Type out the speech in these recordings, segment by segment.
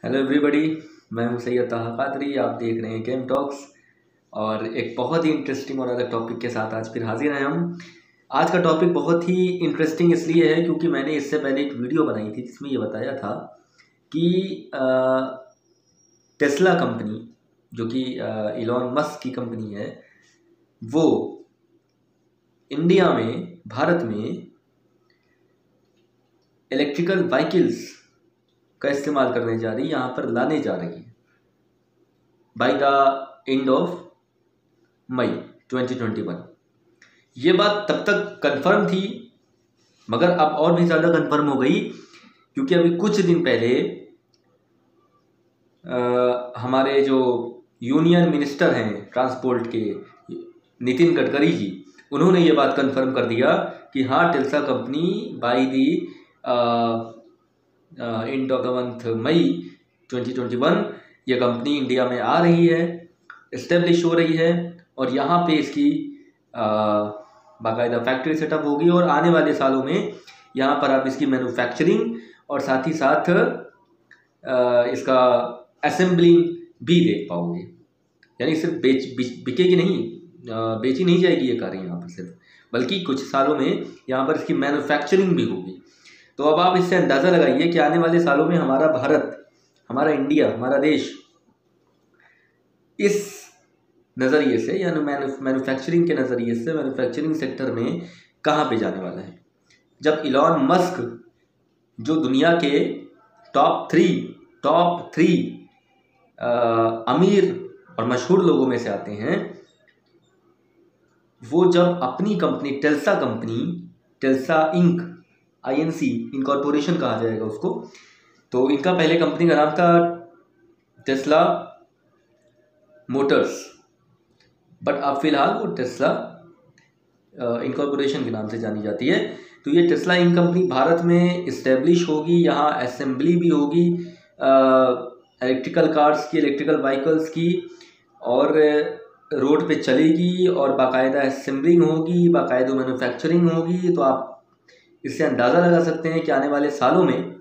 Hello everybody, मैं हूं सैयद ताहा कादरी। आप देख रहे हैं गेम टॉक्स और एक बहुत ही इंटरेस्टिंग और अलग टॉपिक के साथ आज फिर हाजिर हैं हम। आज का टॉपिक बहुत ही इंटरेस्टिंग इसलिए है क्योंकि मैंने इससे पहले एक वीडियो बनाई थी जिसमें ये बताया था कि टेस्ला कंपनी, जो कि इलॉन मस्क की कंपनी है, वो इंडिया में, भारत में इलेक्ट्रिकल व्हीकल्स का इस्तेमाल करने जा रही है, यहाँ पर लाने जा रही है by the end of May 2021। ये बात तब तक कंफर्म थी मगर अब और भी ज़्यादा कंफर्म हो गई क्योंकि अभी कुछ दिन पहले हमारे जो यूनियन मिनिस्टर हैं ट्रांसपोर्ट के, नितिन गडकरी जी, उन्होंने ये बात कंफर्म कर दिया कि हाँ, Tesla company by the end of the month मई 2021 ये कंपनी इंडिया में आ रही है, इस्टेब्लिश हो रही है और यहाँ पे इसकी बाकायदा फैक्ट्री सेटअप होगी और आने वाले सालों में यहाँ पर आप इसकी मैन्युफैक्चरिंग और साथ ही साथ इसका असेंबलिंग भी देख पाओगे। यानी सिर्फ बिकेगी नहीं, बेची नहीं जाएगी ये कारें यहाँ पर सिर्फ, बल्कि कुछ सालों में यहाँ पर इसकी मैन्युफैक्चरिंग भी होगी। तो अब आप इससे अंदाज़ा लगाइए कि आने वाले सालों में हमारा भारत, हमारा इंडिया, हमारा देश इस नज़रिए से, यानी मैन्युफैक्चरिंग के नज़रिए से, मैन्युफैक्चरिंग सेक्टर में कहाँ पे जाने वाला है। जब इलॉन मस्क, जो दुनिया के टॉप थ्री अमीर और मशहूर लोगों में से आते हैं, वो जब अपनी company Tesla Inc, INC incorporation कहा जाएगा उसको, तो इनका पहले कंपनी का नाम था टेस्ला मोटर्स, बट अब फिलहाल वो टेस्ला इनकॉर्पोरेशन के नाम से जानी जाती है। तो ये टेस्ला इंक कंपनी भारत में इस्टेब्लिश होगी, यहाँ असेंबली भी होगी इलेक्ट्रिकल कार्स की, इलेक्ट्रिकल व्हीकल्स की, और रोड पे चलेगी और बाकायदा असेंबलिंग होगी, बाकायदा मैन्युफैक्चरिंग होगी। तो आप इससे अंदाज़ा लगा सकते हैं कि आने वाले सालों में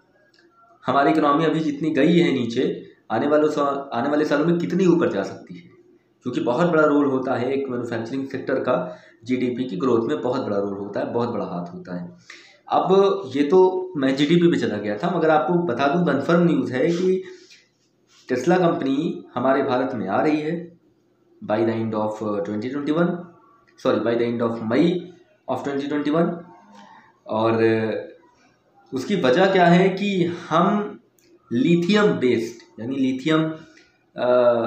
हमारी इकोनॉमी अभी जितनी गई है नीचे, आने वाले सालों में कितनी ऊपर जा सकती है, क्योंकि बहुत बड़ा रोल होता है एक मैन्युफैक्चरिंग सेक्टर का, GDP की ग्रोथ में बहुत बड़ा रोल होता है, बहुत बड़ा हाथ होता है। अब ये तो मैं GDP पे चला गया था, मगर आपको बता दूं, कन्फर्म न्यूज़ है कि टेस्ला कंपनी हमारे भारत में आ रही है by the end of 2021, sorry by the end of May of 2021। और उसकी वजह क्या है कि हम लिथियम बेस्ड, यानी लिथियम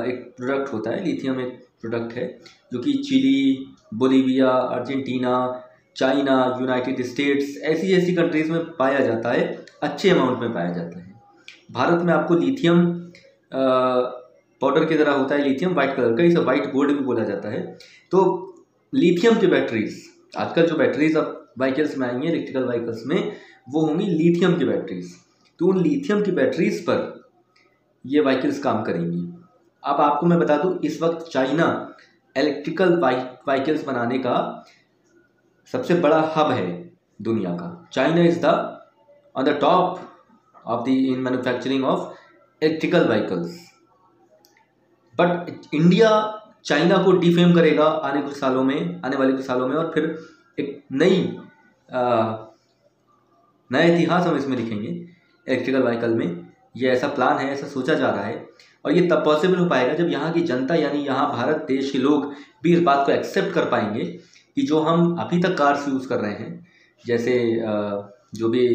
एक प्रोडक्ट होता है, लिथियम एक प्रोडक्ट है जो कि Chile, Bolivia, Argentina, China, United States, ऐसी कंट्रीज़ में पाया जाता है, अच्छे अमाउंट में पाया जाता है। भारत में आपको लिथियम पाउडर की तरह होता है, लिथियम वाइट कलर का, इसे वाइट गोल्ड भी बोला जाता है। तो लिथियम की बैटरीज, आजकल जो बैटरीज अब व्हीकल्स में आएंगी, इलेक्ट्रिकल व्हीकल्स में, वो होंगी लिथियम की बैटरीज। तो उन लिथियम की बैटरीज पर ये व्हीकल्स काम करेंगी। अब आपको मैं बता दूं, इस वक्त चाइना इलेक्ट्रिकल व्हीकल्स बनाने का सबसे बड़ा हब है दुनिया का। China is the on the top of the in manufacturing of electrical vehicles. But India China को डिफेम करेगा आने वाले कुछ सालों में, और फिर एक नया इतिहास हम इसमें लिखेंगे इलेक्ट्रिकल व्हीकल में। ये ऐसा प्लान है, ऐसा सोचा जा रहा है, और ये तब पॉसिबल हो पाएगा जब यहाँ की जनता, यानी यहाँ भारत देश के लोग भी इस बात को एक्सेप्ट कर पाएंगे कि जो हम अभी तक कार्स यूज़ कर रहे हैं, जैसे जो भी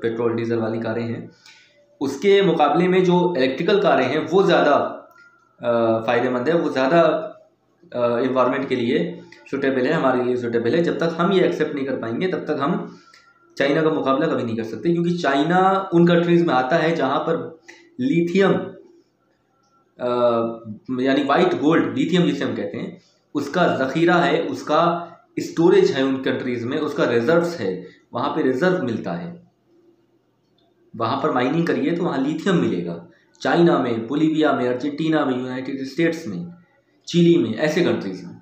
पेट्रोल डीजल वाली कारें हैं, उसके मुकाबले में जो इलेक्ट्रिकल कारें हैं वो ज़्यादा फ़ायदेमंद है, वो ज़्यादा इन्वायरमेंट के लिए सूटेबल है, हमारे लिए सूटेबल है। जब तक हम ये एक्सेप्ट नहीं कर पाएंगे तब तक हम चाइना का मुकाबला कभी नहीं कर सकते, क्योंकि चाइना उन कंट्रीज़ में आता है जहाँ पर लिथियम, यानी वाइट गोल्ड, लिथियम जिसे हम कहते हैं, उसका ज़ख़ीरा है, उसका स्टोरेज है उन कंट्रीज़ में, उसका रिजर्व्स है, वहाँ पे रिजर्व मिलता है। वहाँ पर माइनिंग करिए तो वहाँ लिथियम मिलेगा, चाइना में, बोलीविया में, अर्जेंटीना में, यूनाइटेड स्टेट्स में, चिली में, ऐसे कंट्रीज़ में।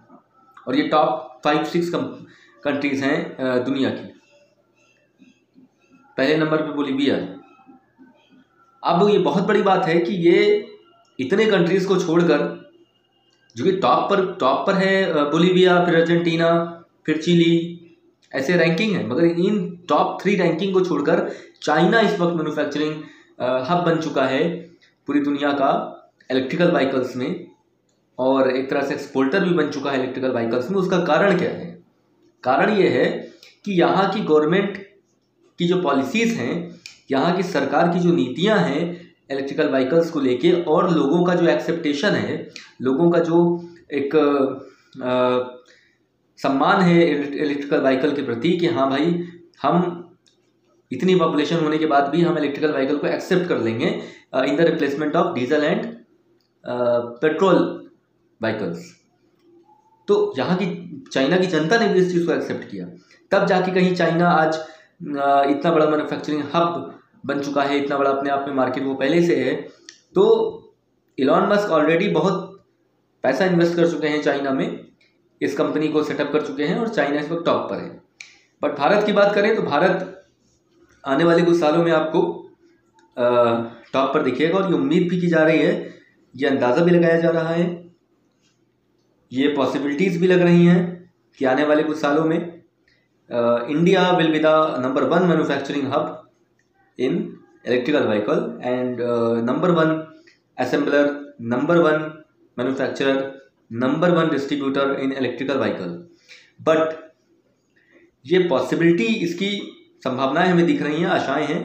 और ये टॉप 5-6 कंट्रीज़ हैं दुनिया की। पहले नंबर पे बोलीविया है, अब ये बहुत बड़ी बात है कि ये इतने कंट्रीज़ को छोड़कर, जो कि टॉप पर है बोलीविया, फिर अर्जेंटीना, फिर चिली, ऐसे रैंकिंग है, मगर इन टॉप 3 रैंकिंग को छोड़कर चाइना इस वक्त मैन्युफैक्चरिंग हब बन चुका है पूरी दुनिया का इलेक्ट्रिकल व्हीकल्स में, और एक तरह से एक्सपोर्टर भी बन चुका है इलेक्ट्रिकल व्हीकल्स में। उसका कारण क्या है? कारण ये है कि यहाँ की गवर्नमेंट की जो पॉलिसीज़ हैं, यहाँ की सरकार की जो नीतियाँ हैं इलेक्ट्रिकल व्हीकल्स को लेके, और लोगों का जो एक्सेप्टेशन है, लोगों का जो एक सम्मान है इलेक्ट्रिकल व्हीकल के प्रति कि हाँ भाई, हम इतनी पॉपुलेशन होने के बाद भी हम इलेक्ट्रिकल व्हीकल को एक्सेप्ट कर लेंगे in the replacement of diesel and petrol vehicles. तो यहाँ की चाइना की जनता ने भी इस चीज़ को एक्सेप्ट किया, तब जाके कहीं चाइना आज इतना बड़ा मैन्युफैक्चरिंग हब बन चुका है, इतना बड़ा अपने आप में मार्केट वो पहले से है। तो इलॉन मस्क ऑलरेडी बहुत पैसा इन्वेस्ट कर चुके हैं चाइना में, इस कंपनी को सेटअप कर चुके हैं, और चाइना इस वक्त टॉप पर है। बट भारत की बात करें तो भारत आने वाले कुछ सालों में आपको टॉप पर दिखेगा, और ये उम्मीद भी की जा रही है, ये अंदाज़ा भी लगाया जा रहा है, ये पॉसिबिलिटीज़ भी लग रही हैं कि आने वाले कुछ सालों में India will be the number 1 manufacturing hub in electrical vehicle, and number 1 assembler, number 1 manufacturer, number 1 distributor in electrical vehicle. But ये पॉसिबिलिटी, इसकी संभावनाएं हमें दिख रही हैं, आशाएं हैं,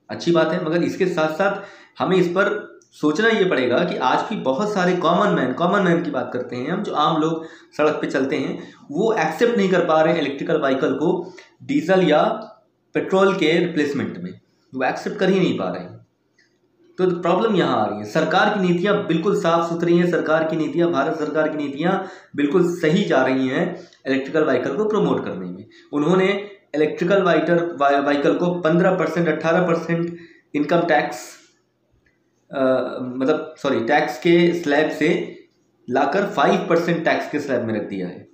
अच्छी बात है, मगर इसके साथ साथ हमें इस पर सोचना ये पड़ेगा कि आज भी बहुत सारे कॉमन मैन की बात करते हैं हम, जो आम लोग सड़क पे चलते हैं, वो एक्सेप्ट नहीं कर पा रहे हैं इलेक्ट्रिकल व्हीकल को डीजल या पेट्रोल के रिप्लेसमेंट में, वो एक्सेप्ट कर ही नहीं पा रहे हैं। तो प्रॉब्लम यहाँ आ रही है। सरकार की नीतियाँ बिल्कुल साफ सुथरी हैं, सरकार की नीतियाँ, भारत सरकार की नीतियाँ बिल्कुल सही जा रही हैं इलेक्ट्रिकल व्हीकल को प्रमोट करने में। उन्होंने इलेक्ट्रिकल व्हीकल को 15%, 18% इनकम टैक्स टैक्स के स्लैब से लाकर 5% टैक्स के स्लैब में रख दिया है।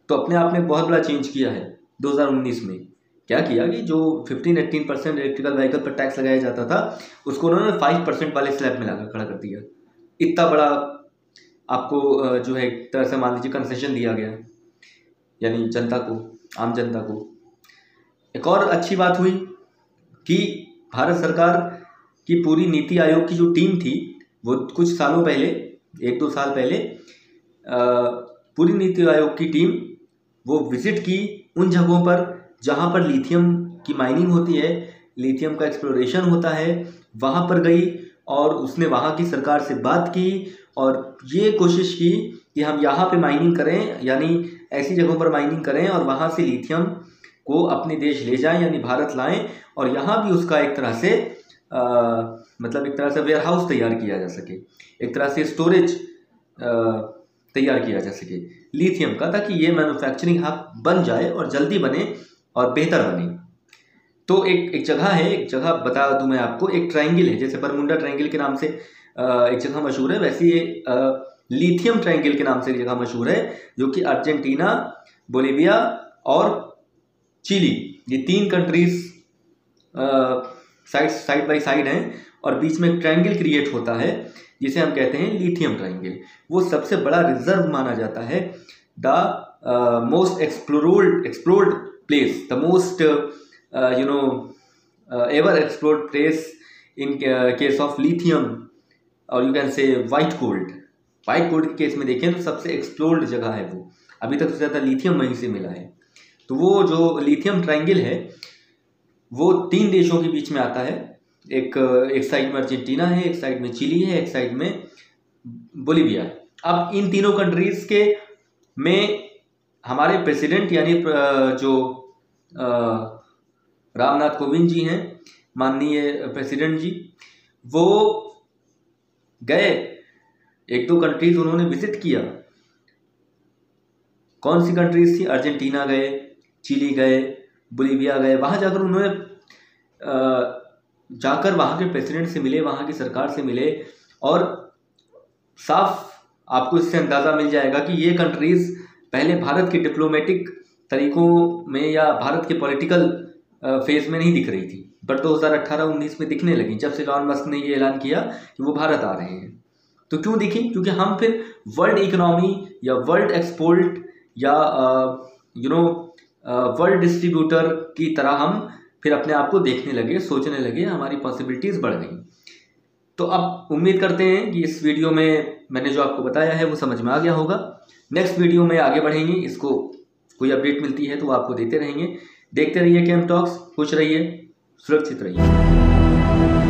तो अपने आप में बहुत बड़ा चेंज किया है। 2019 में क्या किया कि जो 15-18% इलेक्ट्रिकल व्हीकल पर टैक्स लगाया जाता था, उसको उन्होंने 5% वाले स्लैब में लाकर खड़ा कर दिया। इतना बड़ा आपको जो है एक तरह से मान लीजिए कंसेशन दिया गया, यानी जनता को, आम जनता को। एक और अच्छी बात हुई कि भारत सरकार की पूरी नीति आयोग की जो टीम थी, वो कुछ सालों पहले, 1-2 साल पहले, पूरी नीति आयोग की टीम वो विजिट की उन जगहों पर जहाँ पर लिथियम की माइनिंग होती है, लिथियम का एक्सप्लोरेशन होता है, वहाँ पर गई और उसने वहाँ की सरकार से बात की और ये कोशिश की कि हम यहाँ पे माइनिंग करें, यानी ऐसी जगहों पर माइनिंग करें और वहाँ से लिथियम को अपने देश ले जाएं, यानी भारत लाएं, और यहाँ भी उसका एक तरह से एक तरह से वेयर हाउस तैयार किया जा सके, एक तरह से स्टोरेज तैयार किया जा सके लिथियम का, ताकि ये मैन्युफैक्चरिंग हब बन जाए और जल्दी बने और बेहतर बने। तो एक जगह है, एक जगह बता दूं मैं आपको, एक ट्रायंगल है, जैसे बरमुंडा ट्रायंगल के नाम से एक जगह मशहूर है, वैसे ये लिथियम ट्रायंगल के नाम से एक जगह मशहूर है, जो कि अर्जेंटीना, बोलीविया और चिली, ये 3 कंट्रीज साइड बाई साइड हैं और बीच में एक ट्रायंगल क्रिएट होता है जिसे हम कहते हैं लिथियम ट्रायंगल। वो सबसे बड़ा रिजर्व माना जाता है, the most explored place, the most ever explored place in case of lithium, और you can say white gold के केस में देखें तो सबसे एक्सप्लोर्ड जगह है वो, अभी तक सबसे ज़्यादा लिथियम वहीं से मिला है। तो वो जो लिथियम ट्रायंगल है वो 3 देशों के बीच में आता है, एक साइड में अर्जेंटीना है, एक साइड में चिली है, एक साइड में बोलीविया। अब इन तीनों कंट्रीज़ के में हमारे प्रेसिडेंट यानी जो रामनाथ कोविंद जी हैं, माननीय प्रेसिडेंट जी, वो गए, 1-2 कंट्रीज उन्होंने विजिट किया। कौन सी कंट्रीज थी? अर्जेंटीना गए, चिली गए, बोलीविया गए। वहाँ जाकर उन्होंने वहाँ के प्रेसिडेंट से मिले, वहाँ की सरकार से मिले, और साफ आपको इससे अंदाज़ा मिल जाएगा कि ये कंट्रीज़ पहले भारत के डिप्लोमेटिक तरीकों में या भारत के पॉलिटिकल फेज में नहीं दिख रही थी, बट 2018-19 में दिखने लगी जब से इलॉन मस्क ने ये ऐलान किया कि वो भारत आ रहे हैं। तो क्यों दिखी? क्योंकि हम फिर वर्ल्ड इकोनॉमी या वर्ल्ड एक्सपोर्ट या वर्ल्ड डिस्ट्रीब्यूटर की तरह हम फिर अपने आप को देखने लगे, सोचने लगे, हमारी पॉसिबिलिटीज़ बढ़ गई। तो अब उम्मीद करते हैं कि इस वीडियो में मैंने जो आपको बताया है वो समझ में आ गया होगा। नेक्स्ट वीडियो में आगे बढ़ेंगे, इसको कोई अपडेट मिलती है तो वो आपको देते रहेंगे। देखते रहिए केम टॉक्स, खुश रहिए, सुरक्षित रहिए।